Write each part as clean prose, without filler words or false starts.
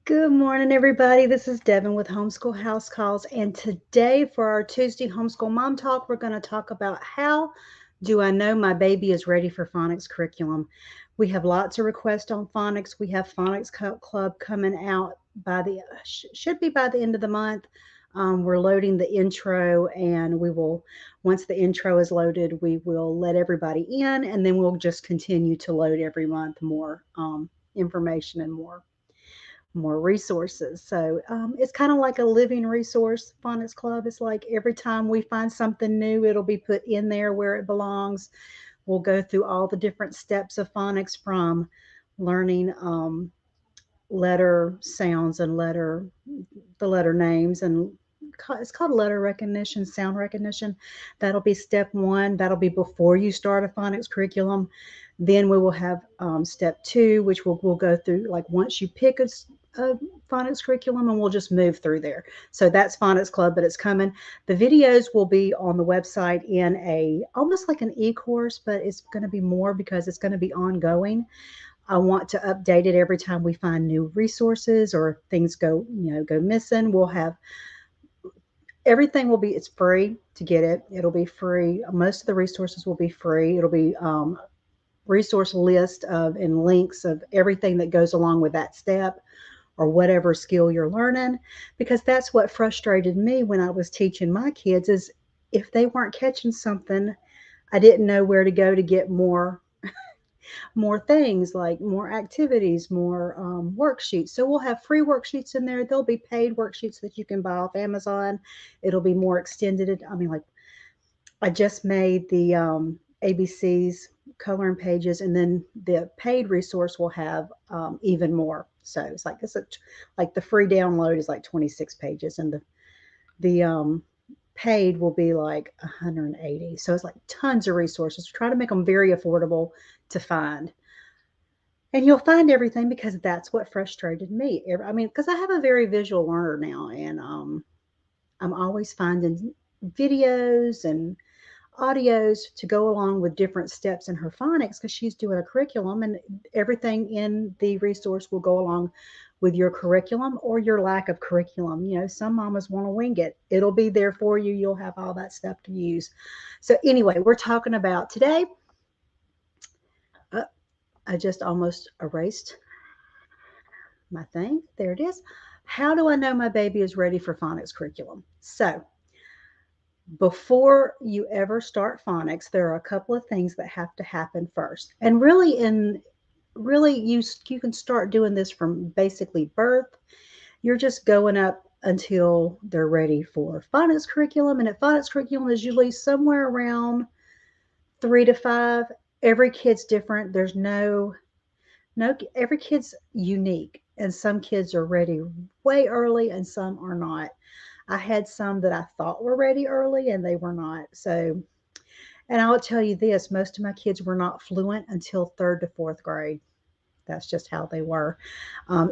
Good morning, everybody. This is Devin with Homeschool House Calls. And today, for our Tuesday Homeschool Mom Talk, we're going to talk about how do I know my baby is ready for phonics curriculum. We have lots of requests on phonics. We have Phonics Club coming out by should be by the end of the month. We're loading the intro, and once the intro is loaded, we will let everybody in, and then we'll just continue to load every month more information and more resources. So it's kind of like a living resource. Phonics Club is like every time we find something new, it'll be put in there where it belongs. We'll go through all the different steps of phonics from learning letter sounds and the letter names, and it's called letter recognition, sound recognition. That'll be step one. That'll be before you start a phonics curriculum. Then we will have step two, which we'll go through like once you pick a phonics curriculum, and we'll just move through there. So that's Phonics Club, but it's coming. The videos will be on the website in a almost like an e-course, but it's going to be more because it's going to be ongoing. I want to update it every time we find new resources or things go missing. We'll have everything will be it's free to get it. It'll be free. Most of the resources will be free. It'll be resource list of and links of everything that goes along with that step or whatever skill you're learning, because that's what frustrated me when I was teaching my kids is if they weren't catching something, I didn't know where to go to get more things, like more activities, more worksheets. So we'll have free worksheets in there. There'll be paid worksheets that you can buy off Amazon. It'll be more extended. I mean, like I just made the ABCs coloring pages, and then the paid resource will have even more. So like the free download is like 26 pages, and the paid will be like 180. So it's like tons of resources. Try to make them very affordable to find. And you'll find everything because that's what frustrated me. I mean, because I have a very visual learner now, and I'm always finding videos and audios to go along with different steps in her phonics because she's doing a curriculum, and everything in the resource will go along with your curriculum or your lack of curriculum. Some mamas want to wing it. It'll be there for you. You'll have all that stuff to use. So anyway, we're talking about today. Uh, I just almost erased my thing. There it is. How do I know my baby is ready for phonics curriculum? So before you ever start phonics, there are a couple of things that have to happen first. And really you can start doing this from basically birth. You're just going up until they're ready for phonics curriculum. And at phonics curriculum is usually somewhere around 3 to 5. Every kid's different. There's no every kid's unique, and some kids are ready way early and some are not. I had some that I thought were ready early and they were not. So, and I'll tell you this, most of my kids were not fluent until third to fourth grade. That's just how they were.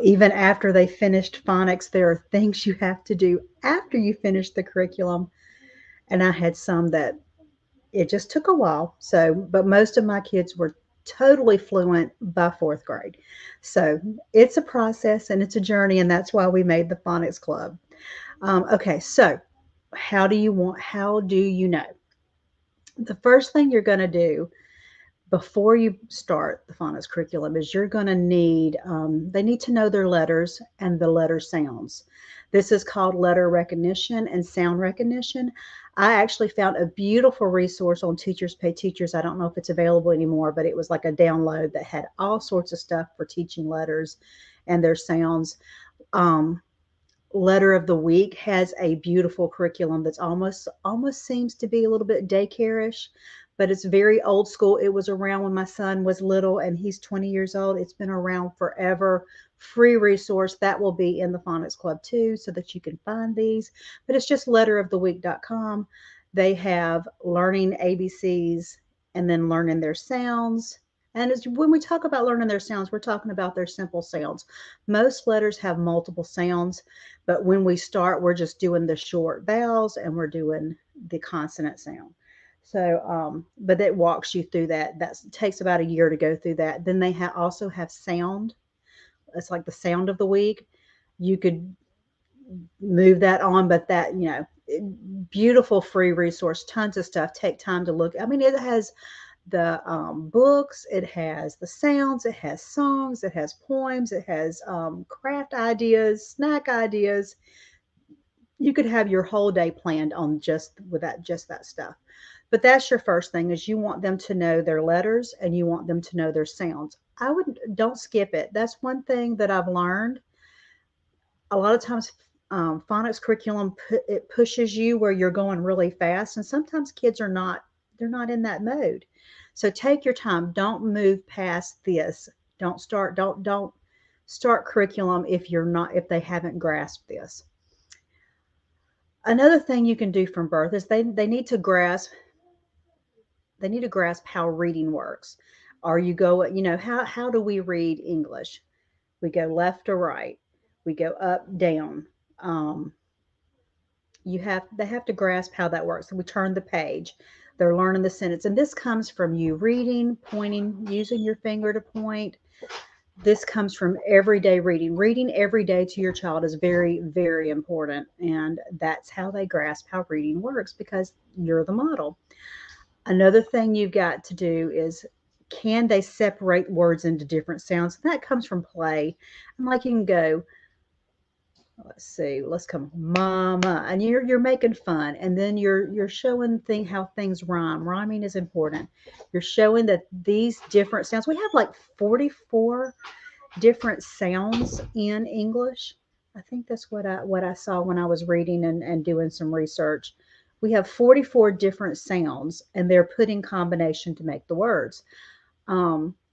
Even after they finished phonics, there are things you have to do after you finish the curriculum. And I had some that it just took a while. So, but most of my kids were totally fluent by fourth grade. So it's a process and it's a journey. And that's why we made the Phonics Club. Okay, so how do you know? The first thing you're going to do before you start the phonics curriculum is you're going to they need to know their letters and the letter sounds. This is called letter recognition and sound recognition. I actually found a beautiful resource on Teachers Pay Teachers. I don't know if it's available anymore, but it was like a download that had all sorts of stuff for teaching letters and their sounds. um, Letter of the Week has a beautiful curriculum that's almost seems to be a little bit daycare-ish, but it's very old school. It was around when my son was little, and he's 20 years old. It's been around forever. Free resource that will be in the Phonics Club too, so that you can find these. But it's just letteroftheweek.com. They have learning ABCs and then learning their sounds. And when we talk about learning their sounds, we're talking about their simple sounds. Most letters have multiple sounds, but when we start, we're just doing the short vowels and we're doing the consonant sound. So, but that walks you through that. That takes about a year to go through that. Then they also have sound. It's like the sound of the week. You could move that on, but that, beautiful free resource, tons of stuff. Take time to look. I mean, it has the books, it has the sounds, it has songs, it has poems, it has craft ideas, snack ideas. You could have your whole day planned on just that stuff. But that's your first thing, is you want them to know their letters and you want them to know their sounds. I would Don't skip it. That's one thing that I've learned. A lot of times, phonics curriculum it pushes you where you're going really fast, and sometimes kids are not, they're not in that mode. So take your time. Don't move past this. Don't start curriculum if they haven't grasped this. Another thing you can do from birth is they need to grasp how reading works. Are you go, how do we read English? We go left or right. We go up, down. Um, they have to grasp how that works. So we turn the page. They're learning the sentence. And this comes from you reading, pointing, using your finger to point. This comes from everyday reading. Reading every day to your child is very, very important. And that's how they grasp how reading works, because you're the model. Another thing you've got to do is, can they separate words into different sounds? And that comes from play. And like, you can go, let's see, let's come mama, and you're making fun, and then you're showing how things rhyme. Rhyming is important. You're showing that these different sounds, we have like 44 different sounds in English. I think that's what I saw when I was reading and doing some research. We have 44 different sounds, and they're put in combination to make the words.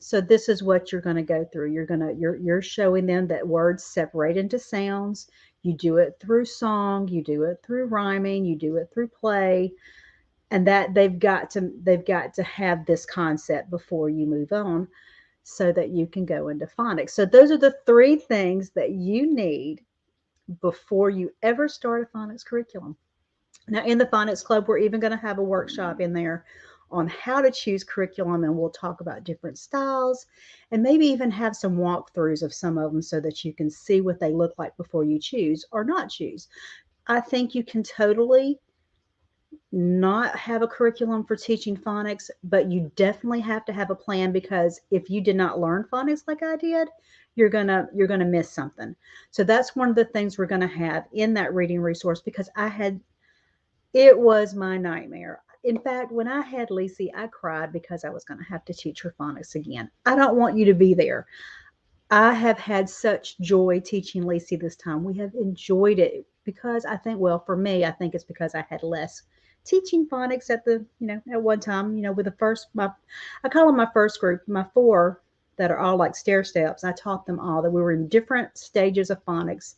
So this is what you're going to go through. You're showing them that words separate into sounds. You do it through song, you do it through rhyming, you do it through play, and that they've got to have this concept before you move on, so that you can go into phonics. So those are the three things that you need before you ever start a phonics curriculum. Now, in the Phonics Club, we're even going to have a workshop in there on how to choose curriculum, and we'll talk about different styles and maybe even have some walkthroughs of some of them so that you can see what they look like before you choose or not choose. I think you can totally not have a curriculum for teaching phonics, but you definitely have to have a plan, because if you did not learn phonics like I did, you're gonna miss something. So that's one of the things we're gonna have in that reading resource, because it was my nightmare. In fact, when I had Lacey, I cried because I was going to have to teach her phonics again. I don't want you to be there. I have had such joy teaching Lacey this time. We have enjoyed it because I think, well, for me, I think it's because I had less teaching phonics at one time, with I call them my first group, my four that are all like stair steps. I taught them all, that we were in different stages of phonics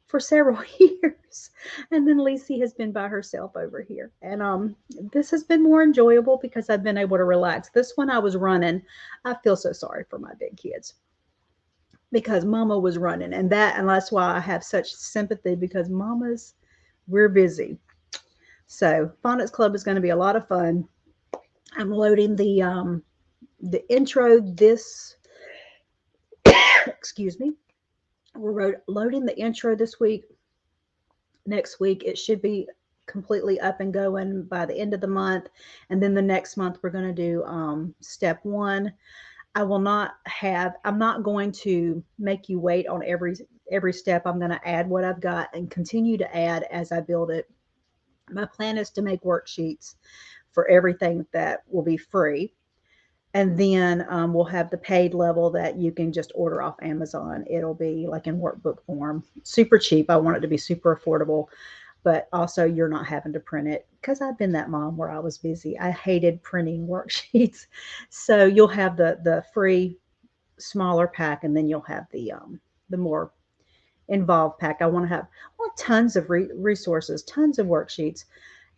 for several years. And then Lacey has been by herself over here. And this has been more enjoyable because I've been able to relax. This one I was running. I feel so sorry for my big kids because Mama was running, and that's why I have such sympathy, because we're busy. So Phonics Club is going to be a lot of fun. I'm loading the intro this excuse me. We're loading the intro this week. Next week it should be completely up and going by the end of the month, and then the next month we're going to do step one. I'm not going to make you wait on every step. I'm going to add what I've got and continue to add as I build it. My plan is to make worksheets for everything that will be free, and then we'll have the paid level that you can just order off Amazon. It'll be like in workbook form, super cheap. I want it to be super affordable, but also you're not having to print it, because I've been that mom where I was busy. I hated printing worksheets. So you'll have the free smaller pack, and then you'll have the more involved pack. I want tons of resources, tons of worksheets.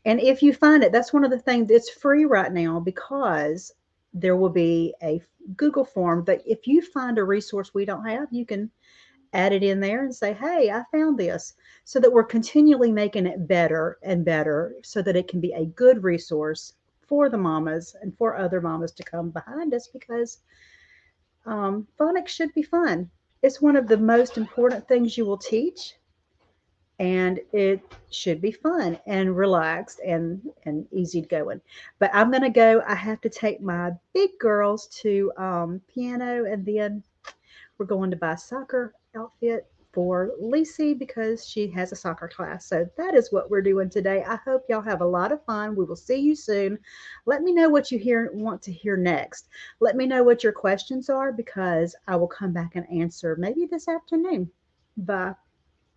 And if you find it, that's one of the things that's free right now, because there will be a Google form that if you find a resource we don't have, you can add it in there and say, hey, I found this, so that we're continually making it better and better, so that it can be a good resource for the mamas and for other mamas to come behind us, because phonics should be fun. It's one of the most important things you will teach, and it should be fun and relaxed and easy going. But I'm gonna go. I have to take my big girls to piano, and then we're going to buy a soccer outfit for Lacey because she has a soccer class. So that is what we're doing today. I hope y'all have a lot of fun. We will see you soon. Let me know what you want to hear next. Let me know what your questions are because I will come back and answer maybe this afternoon. Bye.